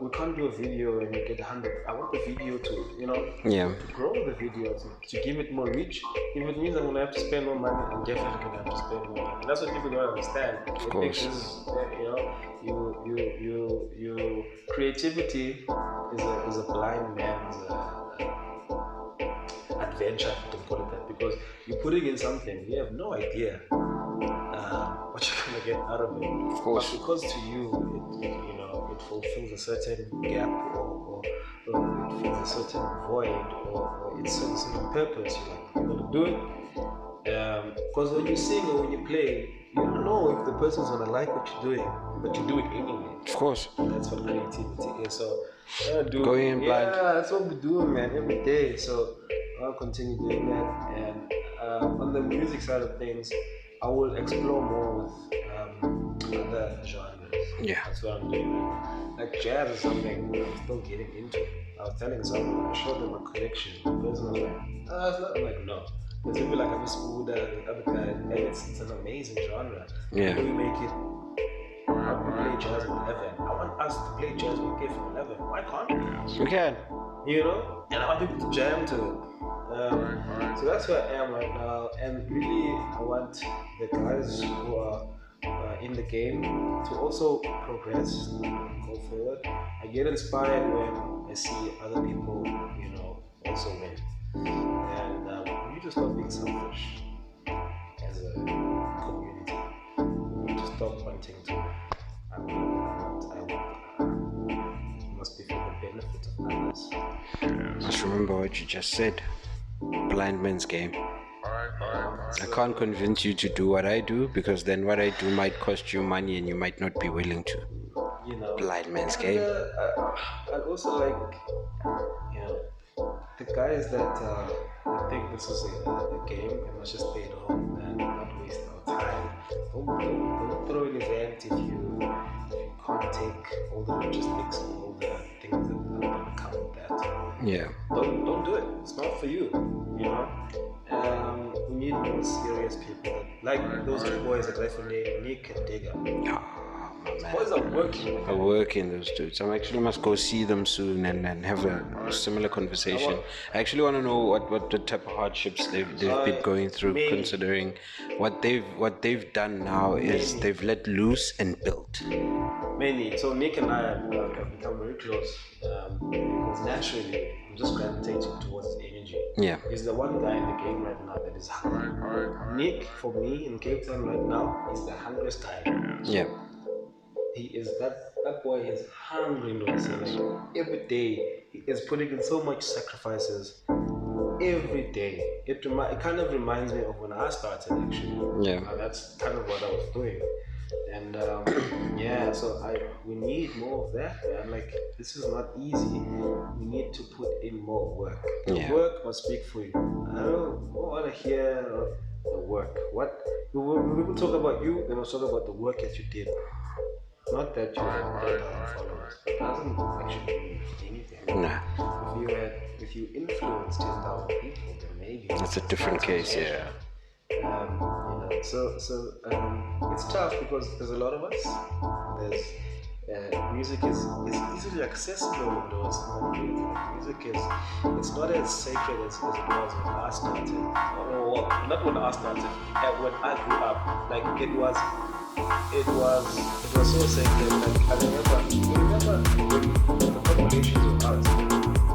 we can't do a video and you get 100. I want the video to to grow the video to give it more reach. If it means I'm gonna have to spend more money, I'm definitely gonna have to spend more money. And that's what people don't understand. Of course. Your creativity is a blind man's adventure, to call it that, because you're putting in something you have no idea what you're gonna get out of it. Of course. But because to you, it fulfills a certain gap, or it fills a certain void, or it serves a certain purpose. You're gonna do it. Because when you sing or when you play, you don't know if the person's gonna like what you're doing, but you do it anyway. Of course. That's what creativity is. So going in blind. Yeah, that's what we do, man, every day. So I'll continue doing that. And on the music side of things, I will explore more with other genres. Yeah. That's what I'm doing. Like jazz is something I'm still getting into. I was telling someone, I showed them a collection. The person was like, it's not. I'm like, no. Because people like Sboza, the other guy, and it's an amazing genre. Yeah. How do we make it? How do we play jazz with 11? I want us to play jazz with K from 11. Why can't we? We can. And I want people to jam to it. So that's where I am right now, and really I want the guys who are in the game to also progress, go forward. I get inspired when I see other people, also win. And we need to stop being selfish as a community. We need to stop wanting to. I want. Must be for the benefit of others. Just remember what you just said. Blind man's game. I can't convince you to do what I do, because then what I do might cost you money and you might not be willing to. Blind man's game. I also like, the guys that think this is a game and let's just stay at home and not waste our time. Don't throw an event if you can't take all the logistics and all the things that come with that. Yeah. Don't do it. It's not for you. We need more serious people like those two boys that I named, Nick and Digger. Boys are working. Are working, those dudes. I actually must go see them soon and have a similar conversation. I actually want to know what the type of hardships they've been going through, considering what they've done now is they've let loose and built. Many. So Nick and I have become very close because naturally I'm just gravitating towards his energy. Yeah. He's the one guy in the game right now that is hungry. Nick, for me, in Cape Town right now, is the hungriest guy. Yeah. He is that boy is hungry, Ndo-C. Like every day he is putting in so much sacrifices. Every day. It kind of reminds me of when I started actually. Yeah. That's kind of what I was doing. And so we need more of that, man. Like this is not easy. We need to put in more work. The work must speak for you. I don't want to hear the work. When people talk about you, they must talk about the work that you did. Not that you have 10,000 followers. It doesn't actually mean anything. Nah. If you influence 10,000 people, then maybe that's a different case, yeah. So it's tough because there's a lot of us. There's music is easily accessible. Music it's not as sacred as it was when I started. Not when I started. When I grew up, like it was so sacred. Like I remember when the populations were out,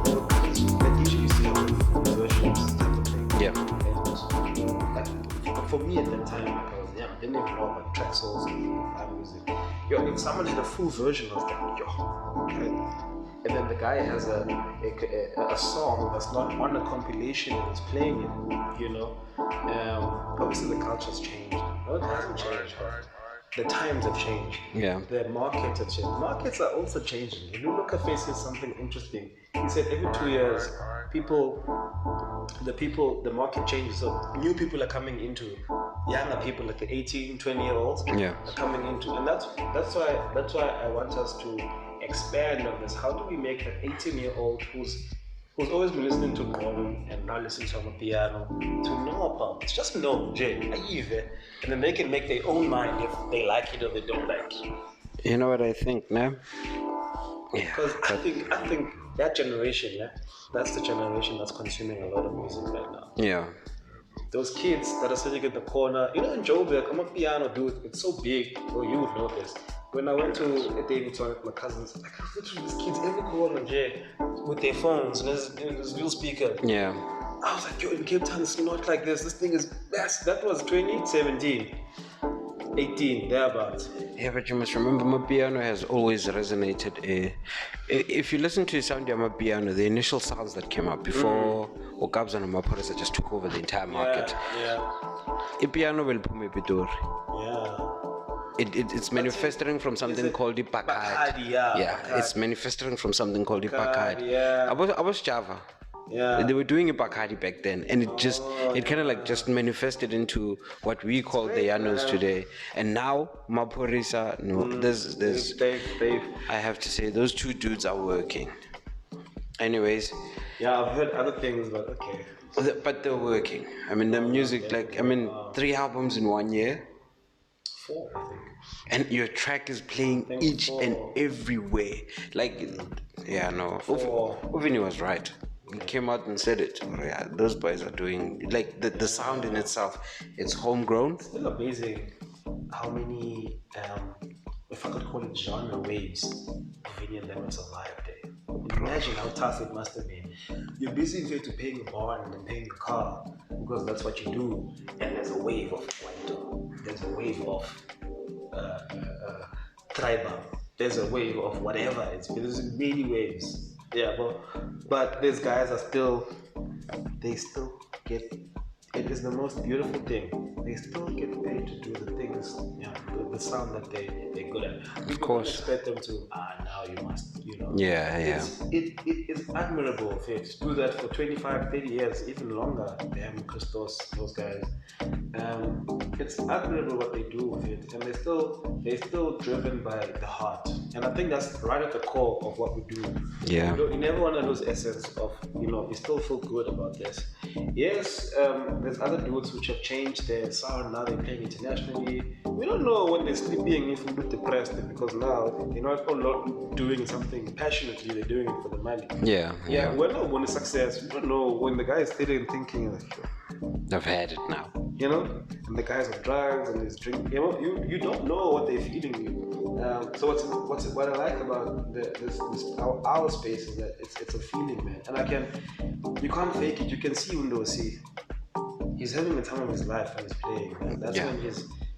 the DJ used to have versions type of thing. Yeah. And for me at that time, like I was young, I didn't even know about track souls and music. If someone had a full version, I was like, okay. And then the guy has a song that's not on a compilation and he's playing it, obviously the culture's changed. No, it hasn't changed, but the times have changed. Yeah. The markets have changed. Markets are also changing. If you look at faces something interesting, he said every 2 years, people the market changes. So new people are coming into, younger people like the 18, 20-year-olds Yeah. are coming into, and that's why I want us to expand on this. How do we make that 18-year-old who's always been listening to Gordon and now listen to piano to know about it's just know Jay, and then they can make their own mind if they like it or they don't like it. You know what I think, no? Yeah. Because I think that generation, that's the generation that's consuming a lot of music right now. Yeah. Those kids that are sitting in the corner, in Joburg, I'm a piano dude, it's so big, you would know this. When I went to a Davidson with my cousins, I could literally these kids every corner, Jay, with their phones and this real speaker. Yeah. I was like, yo, in Cape Town, it's not like this. This thing is best. That was 2017, 18, thereabouts. Yeah, but you must remember, my piano has always resonated. If you listen to sound of my piano, the initial sounds that came up before Okabza and Maporisa just took over the entire market. Yeah. Piano will put me Pitori. Yeah. It's manifesting from something called the Bacardi. Yeah, it's manifesting from something called the Bacardi. Yeah. I was Java. Yeah. They were doing a Bacardi back then, and it kind of like just manifested into what we call the Yanos today. And now Maporisa, there's I have to say those two dudes are working. Anyways. Yeah, I've heard other things, but okay. But they're working. I mean, the music, 3 albums in 1 year. 4, I think. And your track is playing each and every way. Uvini was right. He came out and said it. Yeah, those boys are doing, the sound in itself, it's homegrown. It's still amazing how many, if I could call it genre waves, Vinny and them survived there. Imagine how tough it must have been. You're busy to paying a bond and paying a car because that's what you do, and there's a wave of Wendo, there's a wave of tribal, there's a wave of whatever. There's many waves. Yeah, but these guys they still get. It is the most beautiful thing. They still get paid to do the things, the sound that they're good at. We don't expect them to, now you must, Yeah. It is admirable of it to do that for 25, 30 years, even longer. Damn, Christos, those guys. It's admirable what they do with it, and they're still driven by the heart. And I think that's right at the core of what we do. Yeah. You never want to lose essence of, you still feel good about this. Yes, there's other dudes which have changed their sound. Now they're playing internationally. We don't know when they're sleeping if we're depressed, because now they're not all doing something passionately, they're doing it for the money. Yeah. We're not when it's success. We don't know when the guy is sitting thinking like, I've had it now. And the guys have drugs and he's drinking. You don't know what they're feeding. So what I like about this our space is that it's a feeling, man. And you can't fake it. You can see Ndo-C. He's having the time of his life when he's playing, man. That's when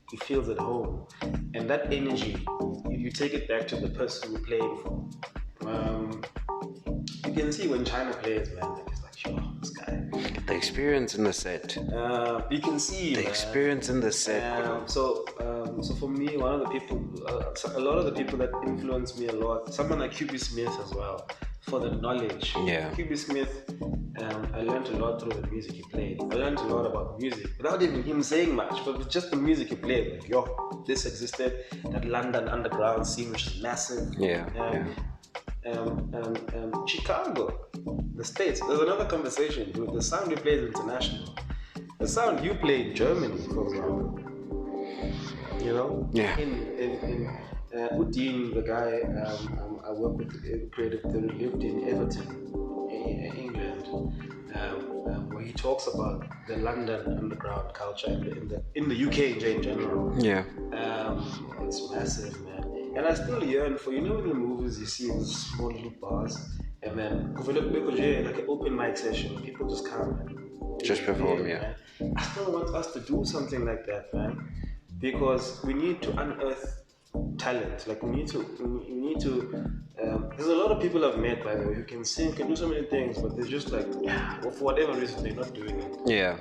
he feels at home. And that energy, you take it back to the person you're playing for. You can see when China plays, man. It's like, sure, this guy. The experience in the set. You can see the experience in the set. So for me, one of the people, a lot of the people that influenced me a lot, someone like QB Smith as well, for the knowledge. Yeah. QB Smith, I learned a lot through the music he played. I learned a lot about music without even him saying much, but with just the music he played. Like, this existed, that London underground scene, which is massive. Chicago, the States. There's another conversation, dude. The sound you play is international. The sound you play in Germany, for example. In Udin, the guy I work with, creative, lived in Everton, England, where he talks about the London underground culture in the UK in general. Yeah. It's massive, man. And I still yearn for, in the movies you see those small little bars, and then like an open mic session, people just come and just perform, yeah. Man. I still want us to do something like that, man, because we need to unearth talent. Like we need to. There's a lot of people I've met, by the way, who can sing, can do so many things, but they're just like, well, for whatever reason, they're not doing it. Yeah.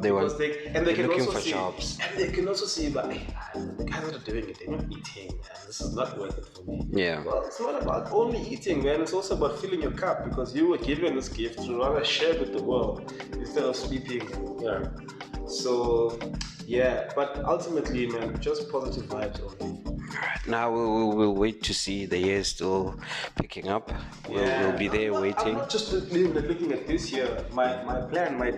Because they can looking also for see, jobs. and they can also see, but hey, the guys that are doing it, they're not eating, man. This is not worth it for me. Yeah. Well, it's not about only eating, man. It's also about filling your cup, because you were given this gift to rather share with the world instead of sleeping. Yeah. So, yeah, but ultimately, man, just positive vibes only. Now we'll wait to see the year still picking up. We'll be there waiting. I'm not just looking at this year. My plan might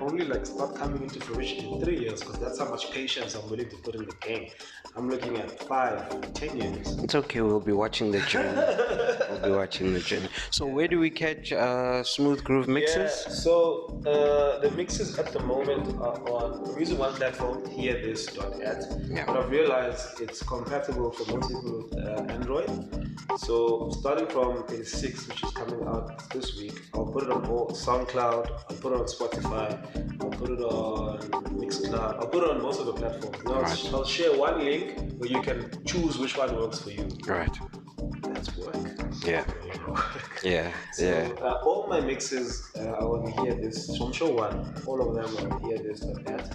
only like start coming into fruition in 3 years, because that's how much patience I'm willing to put in the game. I'm looking at 5, 10 years. It's okay. We'll be watching the journey. So where do we catch Smooth Groove mixes? Yeah, so the mixes at the moment are on, we're using one platform, hearthis.at. Yeah. But I've realized it's compatible for most people with Android. So starting from day 6, which is coming out this week, I'll put it on SoundCloud, I'll put it on Spotify, I'll put it on Mixcloud, I'll put it on most of the platforms. Now Right. I'll share one link where you can choose which one works for you. Right. That's work. Yeah. Yeah. So, all my mixes are on Hearthis. So I'm sure all of them are on Hearthis like that.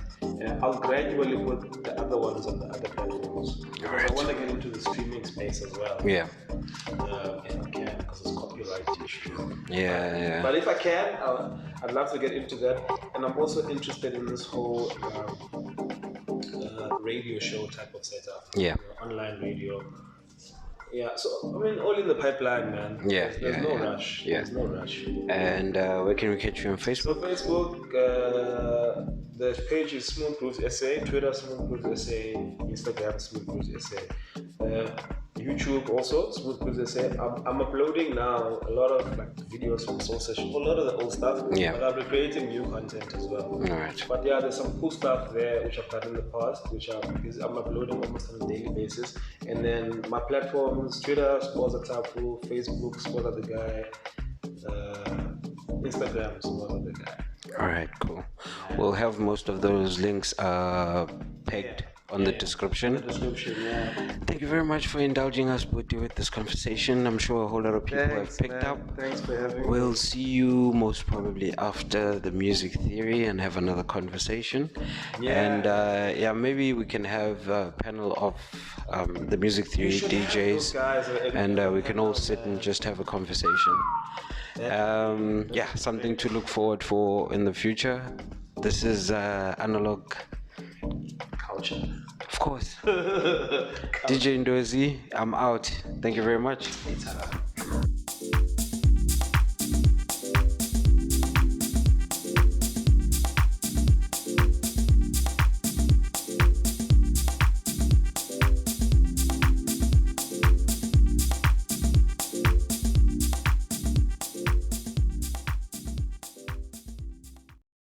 I'll gradually put the other ones on the other platforms. Because Alright. I want to get into the streaming space as well. Yeah. If I can, because it's copyright issues. Yeah. But if I can, I'd love to get into that. And I'm also interested in this whole radio show type of setup. Yeah. Online radio. Yeah, so I mean, all in the pipeline, man. Yeah, There's no yeah. rush. Yeah. There's no rush. And where can we catch you on So Facebook? Facebook, the page is Smooth Grooves SA, Twitter Smooth Grooves SA, Instagram Smooth Grooves SA, YouTube also Smooth Grooves SA. I'm uploading now a lot of like videos from Soul Session, a lot of the old stuff. Yeah. But I'll be creating new content as well. Alright. But yeah, there's some cool stuff there which I've done in the past, which I'm uploading almost on a daily basis. And then my platforms: Twitter, Sboza Tapu, Facebook, Sboza the Guy, Instagram, Sboza the Guy. Alright, cool. We'll have most of those links pegged on the description. Yeah. Thank you very much for indulging us, Buti, with this conversation. I'm sure a whole lot of people have picked up. Thanks for having me. We'll see you most probably after the music theory and have another conversation. And maybe we can have a panel of the music theory DJs, and we can all sit and just have a conversation. Something to look forward for in the future. This is Analogue Culture. Of course. DJ Ndo-C, I'm out. Thank you very much. It's